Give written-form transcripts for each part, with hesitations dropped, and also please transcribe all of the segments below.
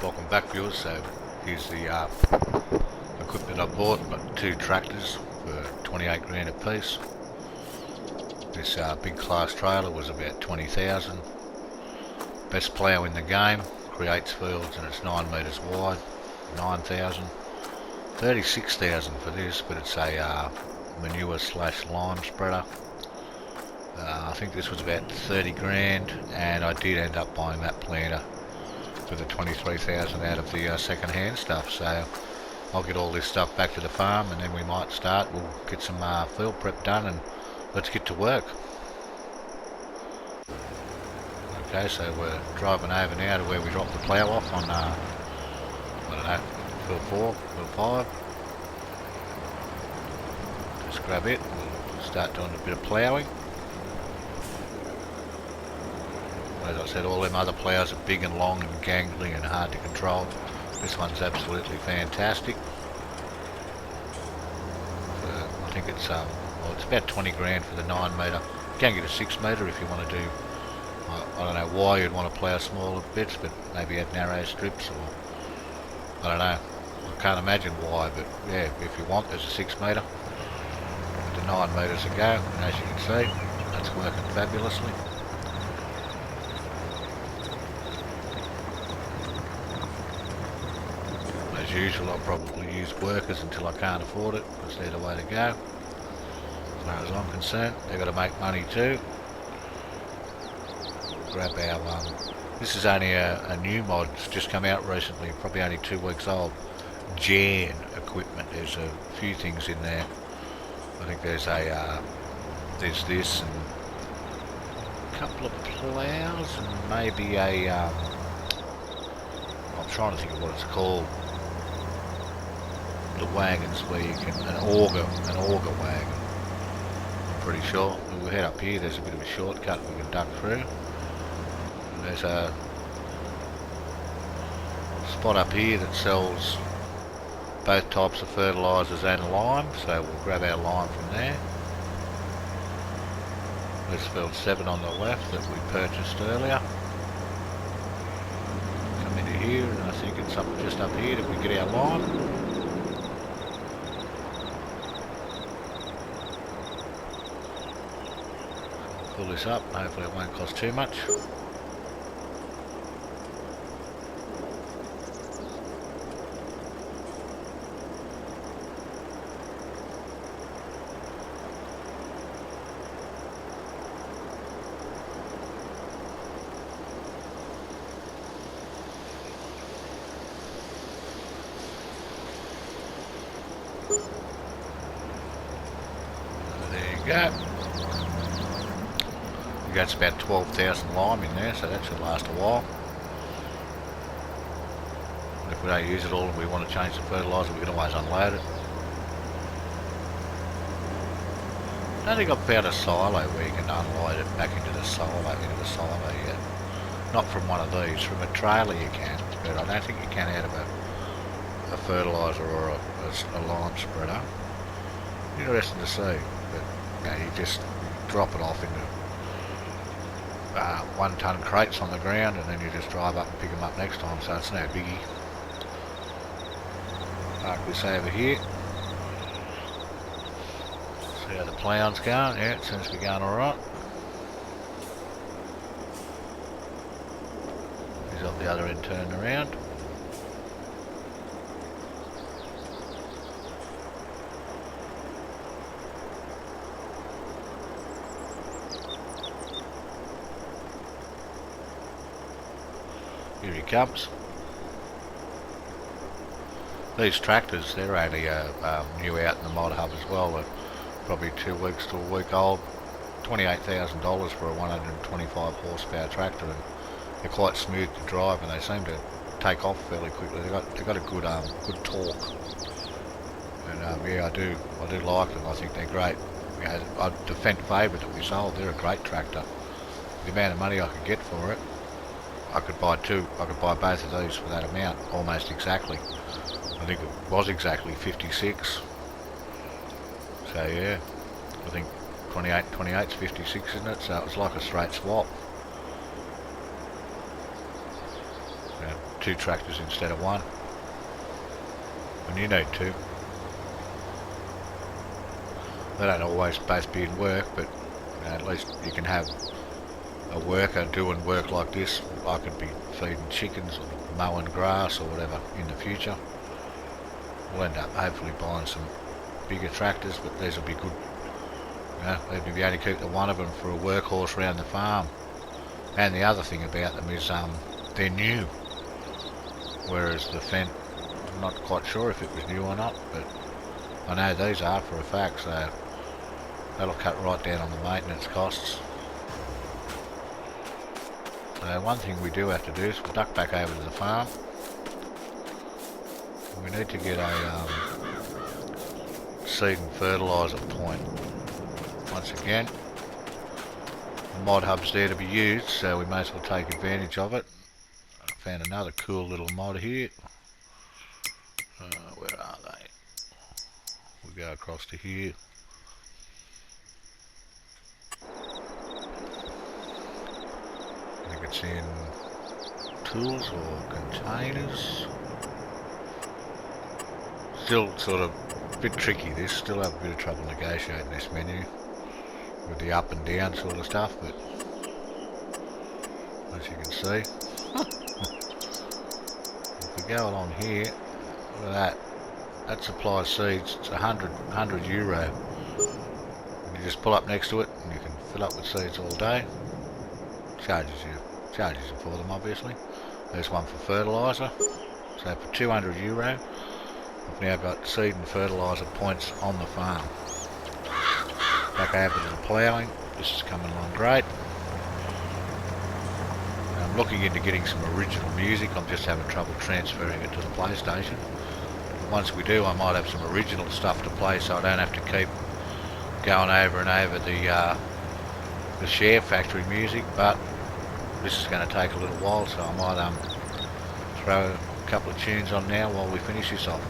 Welcome back, viewers. So here's the equipment I bought. Got two tractors for 28 grand a piece. This big class trailer was about 20,000. Best plough in the game. Creates fields and it's 9 metres wide. 9,000. 36,000 for this, but it's a manure / lime spreader. I think this was about 30 grand, and I did end up buying that planter for the 23,000 out of the second-hand stuff. So I'll get all this stuff back to the farm, and then we might start. We'll get some field prep done, and let's get to work. Okay, so we're driving over now to where we dropped the plough off on, I don't know, field 4, field 5. Just grab it and start doing a bit of ploughing. As I said, all them other ploughs are big and long and gangly and hard to control. This one's absolutely fantastic. I think it's well, it's about 20 grand for the 9 metre. You can get a 6 metre if you want to do. I don't know why you'd want to plough smaller bits, but maybe add narrow strips, or I don't know. I can't imagine why, but yeah, if you want, there's a 6 metre. With the 9 metres to go, and as you can see, that's working fabulously. As usual, I'll probably use workers until I can't afford it, because they're the way to go. As far as I'm concerned, they've got to make money too. Grab our, this is only a new mod, it's just come out recently, probably only 2 weeks old. Jan equipment, there's a few things in there. I think there's there's this and a couple of ploughs and maybe I'm trying to think of what it's called. The wagons where you can, an auger wagon, I'm pretty sure. We'll head up here, there's a bit of a shortcut we can duck through. And there's a spot up here that sells both types of fertilisers and lime, so we'll grab our lime from there. There's field 7 on the left that we purchased earlier. Come into here, and I think it's up just up here that we get our lime. Pull this up, and hopefully it won't cost too much. There you go. That's about 12,000 lime in there, so that should last a while. And if we don't use it all and we want to change the fertiliser, we can always unload it. I don't think I've found a silo where you can unload it back into the silo yet. Not from one of these. From a trailer you can, but I don't think you can out of a fertiliser or a lime spreader. Interesting to see, but you know, you just drop it off into 1 tonne crates on the ground, and then you just drive up and pick them up next time, so it's no biggie. Park this over here. See how the plough's going. Yeah, it seems to be going alright. He's got the other end turned around. Here he comes. These tractors, they're only new out in the mod hub as well. They're probably 2 weeks to a week old. $28,000 for a 125 horsepower tractor, and they're quite smooth to drive, and they seem to take off fairly quickly. They've got a good torque, and yeah, I do like them. I think they're great. You know, the Fendt Favourite that we sold, they're a great tractor. The amount of money I could get for it, I could buy both of these for that amount, almost exactly. I think it was exactly 56. So yeah, I think 28's 56, isn't it? So it was like a straight swap. 2 tractors instead of 1 when you need to. They don't always both be in work, but at least you can have a worker doing work like this. I could be feeding chickens or mowing grass or whatever in the future. We'll end up hopefully buying some bigger tractors, but these will be good. Even if you only keep the one of them for a workhorse around the farm. And the other thing about them is they're new, whereas the Fendt, I'm not quite sure if it was new or not, but I know these are for a fact, so that'll cut right down on the maintenance costs. So one thing we do have to do is we'll duck back over to the farm. We need to get a seed and fertilizer point. Once again, the mod hub's there to be used, so we may as well take advantage of it. I found another cool little mod here. Where are they? We go across to here. I think it's in tools or containers. Still sort of a bit tricky this, still have a bit of trouble negotiating this menu with the up and down sort of stuff, but as you can see, if we go along here, look at that supplies seeds. It's 100 euro. And you just pull up next to it and you can fill up with seeds all day. Charges you for them, obviously. There's one for fertilizer. So for 200 euro, we've now got seed and fertilizer points on the farm. Back over to the ploughing. This is coming along great. I'm looking into getting some original music. I'm just having trouble transferring it to the PlayStation. Once we do, I might have some original stuff to play, so I don't have to keep going over and over the Share Factory music. But this is going to take a little while, so I might throw a couple of tunes on now while we finish this off.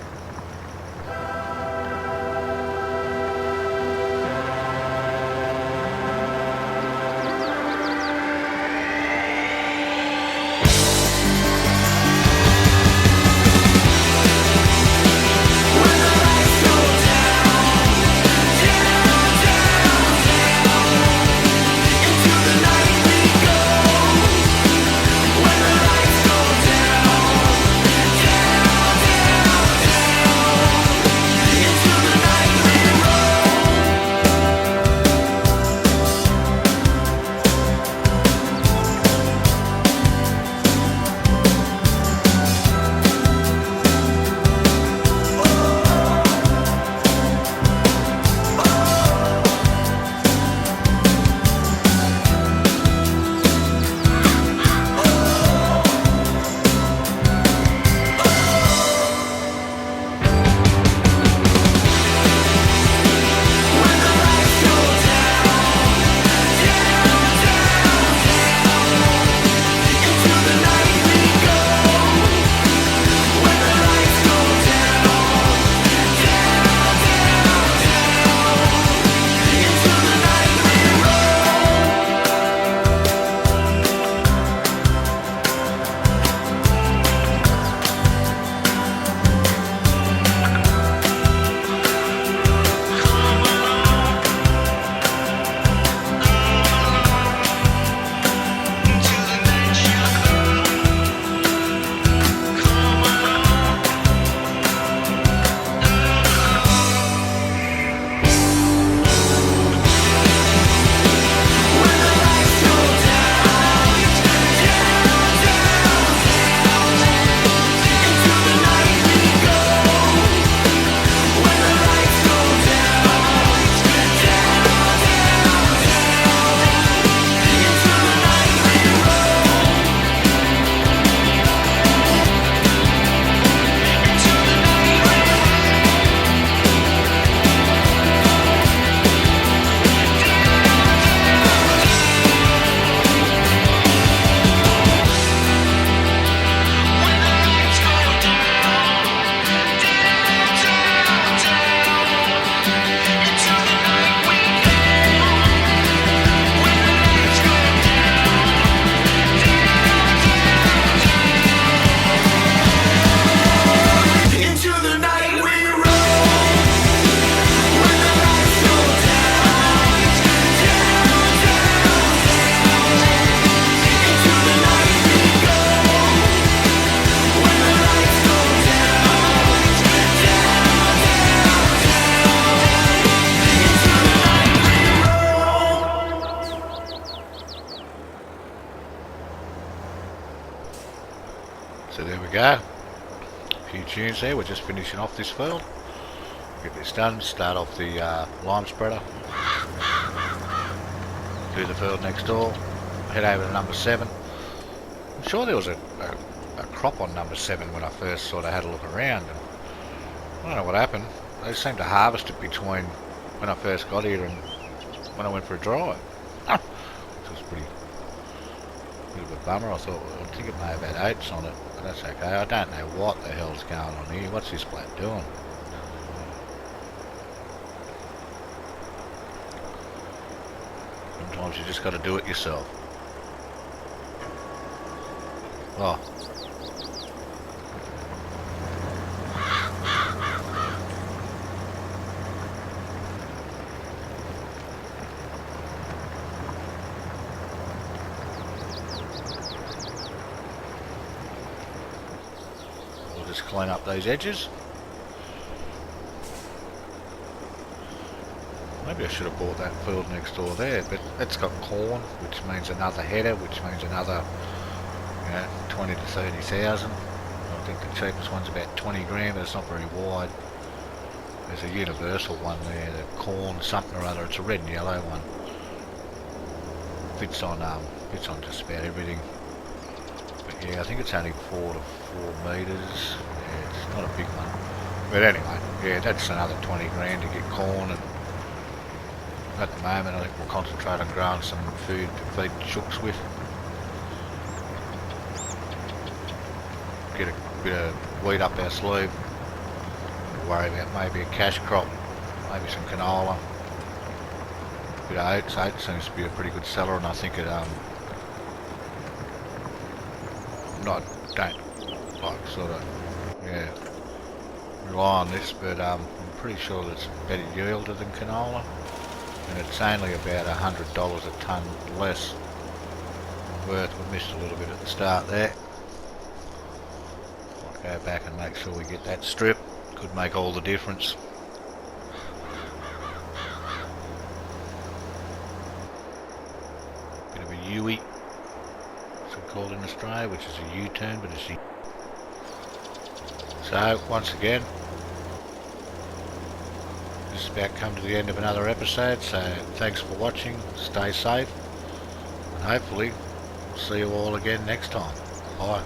go. A few tunes there. We're just finishing off this field. Get this done. Start off the lime spreader. Do the field next door. Head over to number 7. I'm sure there was a crop on number 7 when I first sort of had a look around. And I don't know what happened. They seemed to harvest it between when I first got here and when I went for a drive. Which was pretty bit of a bummer. I think it may have had oats on it, but that's okay. I don't know what the hell's going on here. What's this bloke doing? Sometimes you just got to do it yourself. Oh. We'll just clean up those edges. Maybe I should have bought that field next door there, but it's got corn, which means another header, which means another, 20 to 30,000. I think the cheapest one's about 20 grand, but it's not very wide. There's a universal one there, the corn something or other. It's a red and yellow one. Fits on just about everything. But yeah, I think it's only 4 to 4 meters. Yeah, it's not a big one. But anyway, yeah, that's another 20 grand to get corn. And at the moment, I think we'll concentrate on growing some food to feed chooks with. Get a bit of wheat up our sleeve. Worry about maybe a cash crop, maybe some canola, a bit of oats. Oats seems to be a pretty good seller, and I think it don't like sort of rely on this, but I'm pretty sure that it's better yielded than canola, and it's only about $100 a tonne less worth. We missed a little bit at the start there. Go back and make sure we get that strip. Could make all the difference. Bit of a U-turn, it's called in Australia, which is a U-turn, but it's a... So once again, this is about come to the end of another episode. So thanks for watching. Stay safe, and hopefully we'll see you all again next time. Bye.